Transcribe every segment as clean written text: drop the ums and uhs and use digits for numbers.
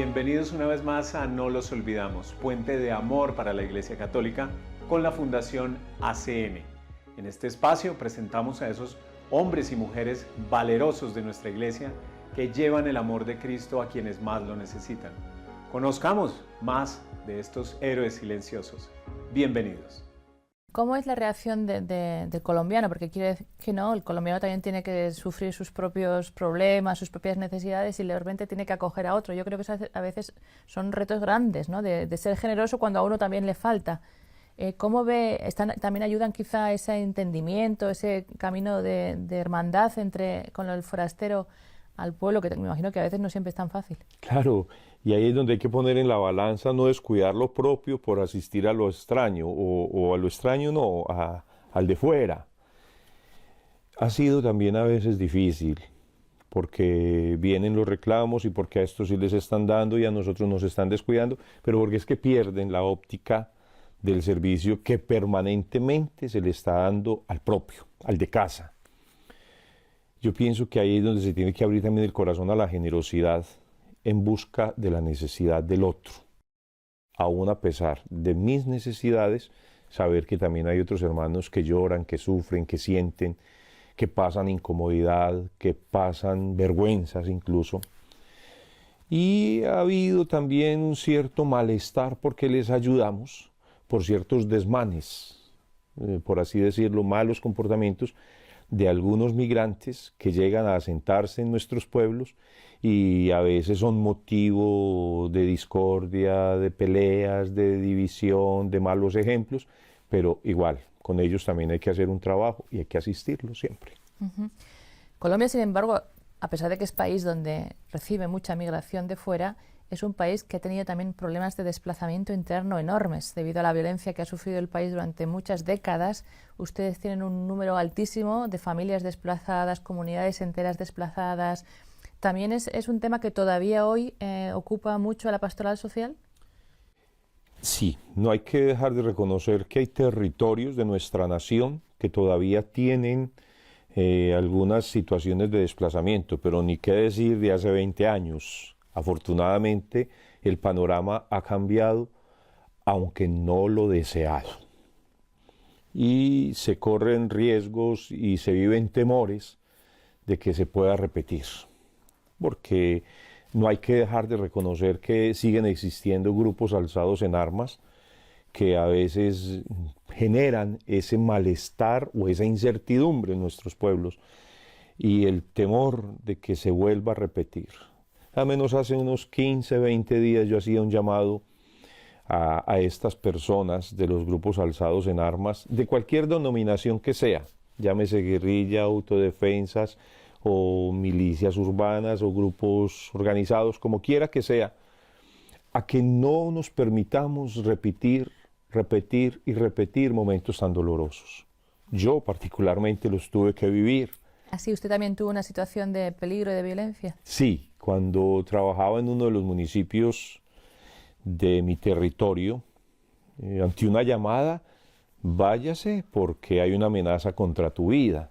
Bienvenidos una vez más a No los olvidamos, puente de amor para la Iglesia Católica con la Fundación ACN. En este espacio presentamos a esos hombres y mujeres valerosos de nuestra Iglesia que llevan el amor de Cristo a quienes más lo necesitan. Conozcamos más de estos héroes silenciosos. Bienvenidos. ¿Cómo es la reacción del colombiano? Porque quiere decir que no, el colombiano también tiene que sufrir sus propios problemas, sus propias necesidades y de repente tiene que acoger a otro. Yo creo que a veces son retos grandes, ¿no? De ser generoso cuando a uno también le falta. ¿Cómo ve? También ayudan quizá ese entendimiento, ese camino de hermandad con el forastero al pueblo, que me imagino que a veces no siempre es tan fácil. Claro, y ahí es donde hay que poner en la balanza, no descuidar lo propio por asistir a lo extraño, o a lo extraño no, al de fuera. Ha sido también a veces difícil, porque vienen los reclamos y porque a estos sí les están dando y a nosotros nos están descuidando, pero porque es que pierden la óptica del servicio que permanentemente se le está dando al propio, al de casa. Yo pienso que ahí es donde se tiene que abrir también el corazón a la generosidad en busca de la necesidad del otro. Aún a pesar de mis necesidades, saber que también hay otros hermanos que lloran, que sufren, que sienten, que pasan incomodidad, que pasan vergüenzas incluso. Y ha habido también un cierto malestar porque les ayudamos por ciertos desmanes, por así decirlo, malos comportamientos de algunos migrantes que llegan a asentarse en nuestros pueblos y a veces son motivo de discordia, de peleas, de división, de malos ejemplos, pero igual, con ellos también hay que hacer un trabajo y hay que asistirlos siempre. Uh-huh. Colombia, sin embargo, a pesar de que es país donde recibe mucha migración de fuera, es un país que ha tenido también problemas de desplazamiento interno enormes debido a la violencia que ha sufrido el país durante muchas décadas. Ustedes tienen un número altísimo de familias desplazadas, comunidades enteras desplazadas. ¿También es un tema que todavía hoy ocupa mucho a la pastoral social? Sí, no hay que dejar de reconocer que hay territorios de nuestra nación que todavía tienen algunas situaciones de desplazamiento, pero ni qué decir de hace 20 años. Afortunadamente, el panorama ha cambiado, aunque no lo deseado. Y se corren riesgos y se viven temores de que se pueda repetir. Porque no hay que dejar de reconocer que siguen existiendo grupos alzados en armas que a veces generan ese malestar o esa incertidumbre en nuestros pueblos y el temor de que se vuelva a repetir. Al menos hace unos 15, 20 días yo hacía un llamado a estas personas de los grupos alzados en armas, de cualquier denominación que sea, llámese guerrilla, autodefensas o milicias urbanas o grupos organizados, como quiera que sea, a que no nos permitamos repetir y repetir momentos tan dolorosos. Yo particularmente los tuve que vivir. ¿Así usted también tuvo una situación de peligro y de violencia? Sí, cuando trabajaba en uno de los municipios de mi territorio, ante una llamada, váyase porque hay una amenaza contra tu vida,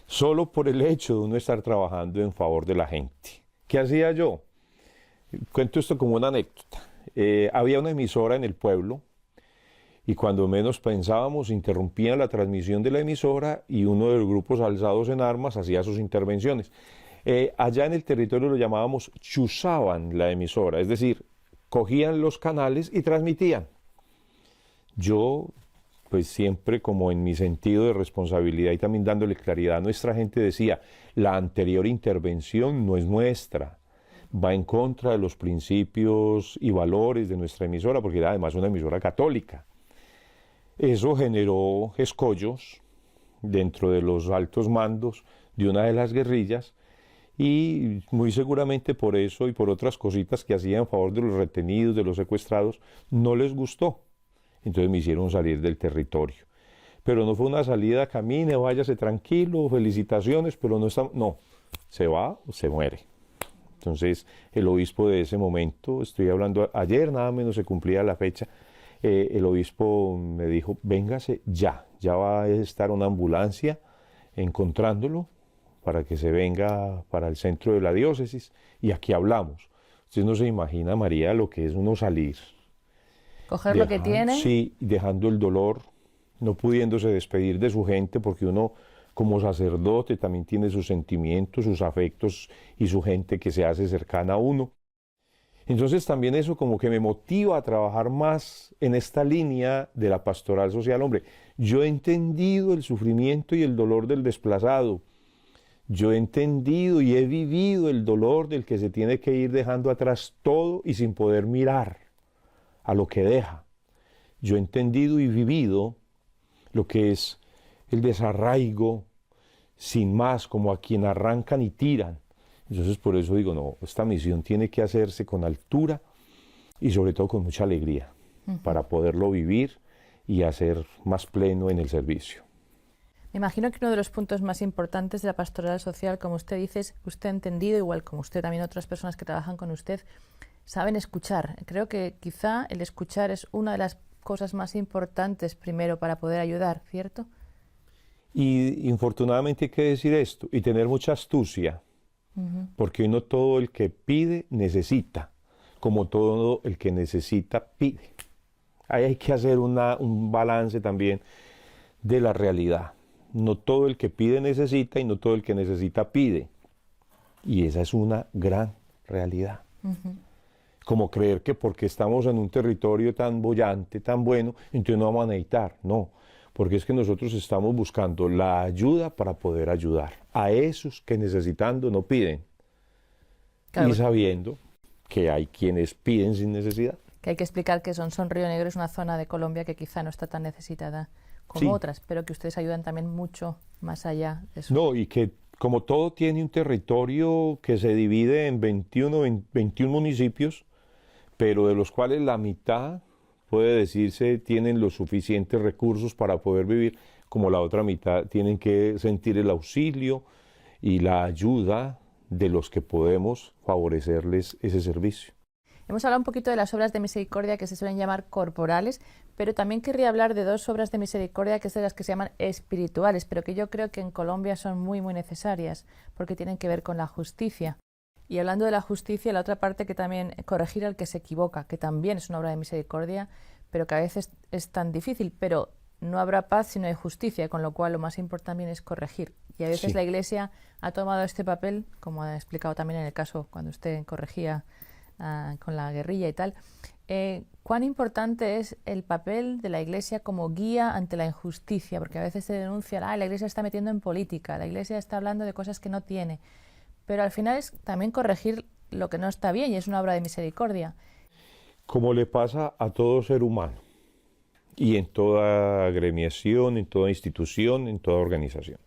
solo por el hecho de uno estar trabajando en favor de la gente. ¿Qué hacía yo? Cuento esto como una anécdota. Había una emisora en el pueblo y cuando menos pensábamos interrumpían la transmisión de la emisora y uno de los grupos alzados en armas hacía sus intervenciones. Allá en el territorio lo llamábamos chuzaban la emisora, es decir, cogían los canales y transmitían. Yo, pues siempre como en mi sentido de responsabilidad y también dándole claridad a nuestra gente decía, la anterior intervención no es nuestra, va en contra de los principios y valores de nuestra emisora, porque era además una emisora católica. Eso generó escollos dentro de los altos mandos de una de las guerrillas y muy seguramente por eso y por otras cositas que hacían en favor de los retenidos, de los secuestrados, no les gustó. Entonces me hicieron salir del territorio. Pero no fue una salida, camine, váyase tranquilo, felicitaciones, pero no, se va o se muere. Entonces el obispo de ese momento, estoy hablando ayer, nada menos se cumplía la fecha, el obispo me dijo, véngase ya va a estar una ambulancia encontrándolo para que se venga para el centro de la diócesis y aquí hablamos. Usted no se imagina, María, lo que es uno salir. Coger lo que tiene. Sí, dejando el dolor, no pudiéndose despedir de su gente, porque uno como sacerdote también tiene sus sentimientos, sus afectos y su gente que se hace cercana a uno. Entonces también eso como que me motiva a trabajar más en esta línea de la pastoral social. Hombre, yo he entendido el sufrimiento y el dolor del desplazado. Yo he entendido y he vivido el dolor del que se tiene que ir dejando atrás todo y sin poder mirar a lo que deja. Yo he entendido y vivido lo que es el desarraigo sin más, como a quien arrancan y tiran. Entonces por eso digo, no, esta misión tiene que hacerse con altura y sobre todo con mucha alegría para poderlo vivir y hacer más pleno en el servicio. Me imagino que uno de los puntos más importantes de la pastoral social, como usted dice, es que usted ha entendido, igual como usted también otras personas que trabajan con usted, saben escuchar. Creo que quizá el escuchar es una de las cosas más importantes primero para poder ayudar, ¿cierto? Y infortunadamente hay que decir esto, y tener mucha astucia, porque no todo el que pide necesita, como todo el que necesita pide. Ahí hay que hacer un balance también de la realidad. No todo el que pide necesita y no todo el que necesita pide. Y esa es una gran realidad. Como creer que porque estamos en un territorio tan boyante, tan bueno, entonces no vamos a necesitar. No, porque es que nosotros estamos buscando la ayuda para poder ayudar a esos que necesitando no piden. Claro. Y sabiendo que hay quienes piden sin necesidad. Que hay que explicar que Son Río Negro es una zona de Colombia que quizá no está tan necesitada como otras, pero que ustedes ayudan también mucho más allá de eso. No, y que como todo tiene un territorio que se divide en 21 municipios, pero de los cuales la mitad, puede decirse, tienen los suficientes recursos para poder vivir, como la otra mitad tienen que sentir el auxilio y la ayuda de los que podemos favorecerles ese servicio. Hemos hablado un poquito de las obras de misericordia que se suelen llamar corporales, pero también querría hablar de dos obras de misericordia que es de las que se llaman espirituales, pero que yo creo que en Colombia son muy, muy necesarias, porque tienen que ver con la justicia. Y hablando de la justicia, la otra parte que también corregir al que se equivoca, que también es una obra de misericordia, pero que a veces es tan difícil, pero no habrá paz si no hay justicia, con lo cual lo más importante también es corregir. Y a veces la Iglesia ha tomado este papel, como ha explicado también en el caso cuando usted corregía con la guerrilla y tal. ¿Cuán importante es el papel de la Iglesia como guía ante la injusticia? Porque a veces se denuncia, la Iglesia está metiendo en política, la Iglesia está hablando de cosas que no tiene. Pero al final es también corregir lo que no está bien y es una obra de misericordia. Como le pasa a todo ser humano y en toda agremiación, en toda institución, en toda organización.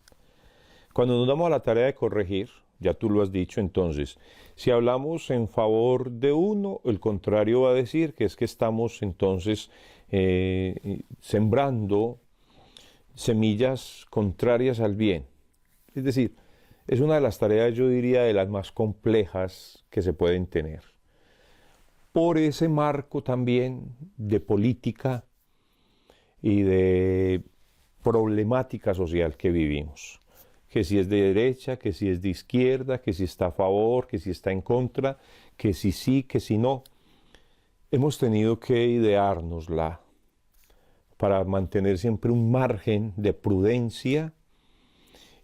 Cuando nos damos a la tarea de corregir, ya tú lo has dicho, entonces, si hablamos en favor de uno, el contrario va a decir que es que estamos entonces sembrando semillas contrarias al bien. Es decir, es una de las tareas, yo diría, de las más complejas que se pueden tener. Por ese marco también de política y de problemática social que vivimos. Que si es de derecha, que si es de izquierda, que si está a favor, que si está en contra, que si sí, que si no. Hemos tenido que ideárnosla para mantener siempre un margen de prudencia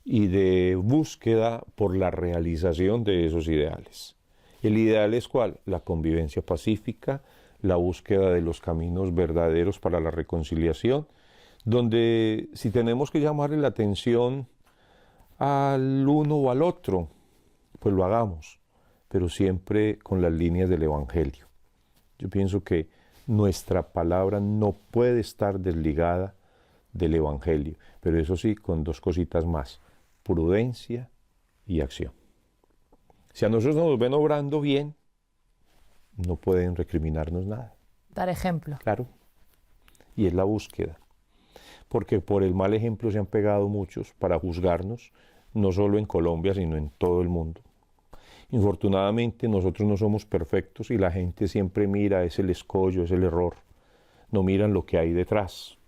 y de búsqueda por la realización de esos ideales. ¿El ideal es cuál? La convivencia pacífica, la búsqueda de los caminos verdaderos para la reconciliación, donde si tenemos que llamarle la atención al uno o al otro, pues lo hagamos, pero siempre con las líneas del Evangelio. Yo pienso que nuestra palabra no puede estar desligada del Evangelio, pero eso sí, con dos cositas más, prudencia y acción. Si a nosotros nos ven obrando bien, no pueden recriminarnos nada. Dar ejemplo. Claro, y es la búsqueda. Porque por el mal ejemplo se han pegado muchos para juzgarnos, no solo en Colombia, sino en todo el mundo. Infortunadamente nosotros no somos perfectos y la gente siempre mira, es el escollo, es el error, no miran lo que hay detrás.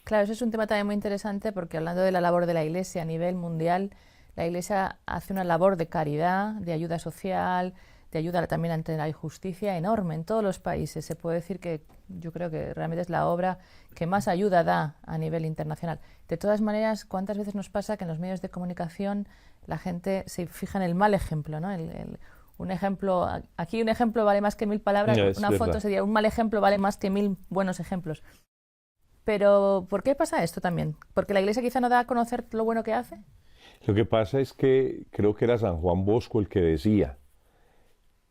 Claro, eso es un tema también muy interesante porque hablando de la labor de la Iglesia a nivel mundial, la Iglesia hace una labor de caridad, de ayuda social, de ayuda también ante la injusticia enorme en todos los países. Se puede decir que yo creo que realmente es la obra que más ayuda da a nivel internacional. De todas maneras, ¿cuántas veces nos pasa que en los medios de comunicación la gente se fija en el mal ejemplo, ¿no? Un ejemplo, aquí un ejemplo vale más que 1000 palabras, una foto sería un mal ejemplo vale más que 1000 buenos ejemplos. Pero, ¿por qué pasa esto también? ¿Porque la Iglesia quizá no da a conocer lo bueno que hace? Lo que pasa es que creo que era San Juan Bosco el que decía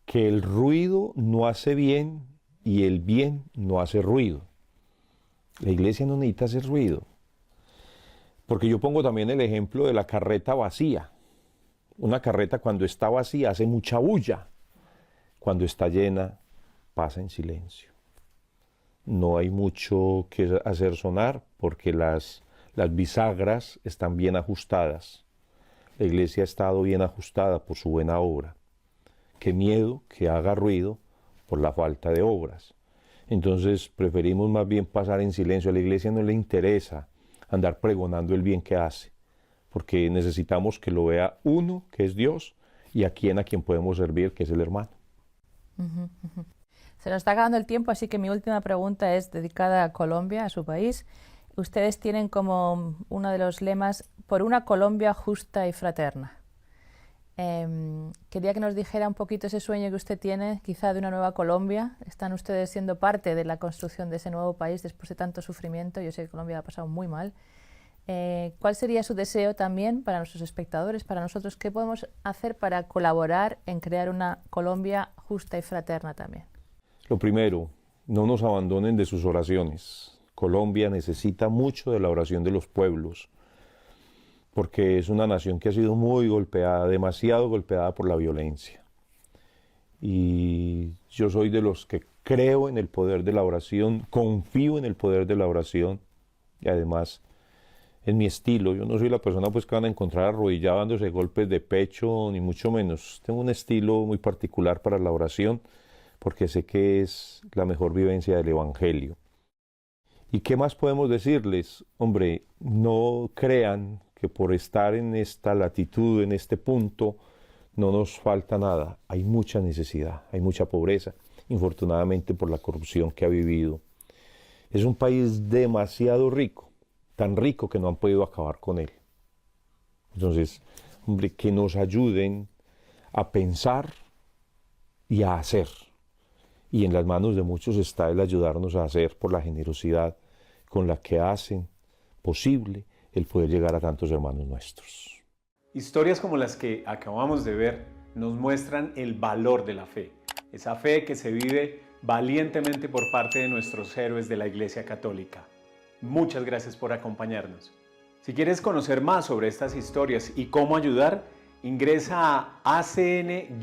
que el ruido no hace bien y el bien no hace ruido. La Iglesia no necesita hacer ruido. Porque yo pongo también el ejemplo de la carreta vacía. Una carreta cuando está vacía hace mucha bulla. Cuando está llena, pasa en silencio. No hay mucho que hacer sonar porque las bisagras están bien ajustadas. La Iglesia ha estado bien ajustada por su buena obra. Qué miedo que haga ruido por la falta de obras. Entonces preferimos más bien pasar en silencio. A la Iglesia no le interesa andar pregonando el bien que hace, porque necesitamos que lo vea uno, que es Dios, y a quien podemos servir, que es el hermano. Se nos está acabando el tiempo, así que mi última pregunta es dedicada a Colombia, a su país. Ustedes tienen como uno de los lemas, por una Colombia justa y fraterna. Quería que nos dijera un poquito ese sueño que usted tiene, quizá de una nueva Colombia. Están ustedes siendo parte de la construcción de ese nuevo país después de tanto sufrimiento. Yo sé que Colombia ha pasado muy mal. ¿Cuál sería su deseo también para nuestros espectadores, para nosotros? ¿Qué podemos hacer para colaborar en crear una Colombia justa y fraterna también? Lo primero, no nos abandonen de sus oraciones. Colombia necesita mucho de la oración de los pueblos, porque es una nación que ha sido muy golpeada, demasiado golpeada por la violencia. Y yo soy de los que creo en el poder de la oración, confío en el poder de la oración, y además en mi estilo. Yo no soy la persona pues que van a encontrar arrodillada dándose golpes de pecho, ni mucho menos. Tengo un estilo muy particular para la oración, porque sé que es la mejor vivencia del Evangelio. ¿Y qué más podemos decirles? Hombre, no crean que por estar en esta latitud, en este punto, no nos falta nada. Hay mucha necesidad, hay mucha pobreza, infortunadamente por la corrupción que ha vivido. Es un país demasiado rico, tan rico que no han podido acabar con él. Entonces, hombre, que nos ayuden a pensar y a hacer. Y en las manos de muchos está el ayudarnos a hacer por la generosidad con la que hacen posible el poder llegar a tantos hermanos nuestros. Historias como las que acabamos de ver nos muestran el valor de la fe. Esa fe que se vive valientemente por parte de nuestros héroes de la Iglesia Católica. Muchas gracias por acompañarnos. Si quieres conocer más sobre estas historias y cómo ayudar, ingresa a acn-perú.org.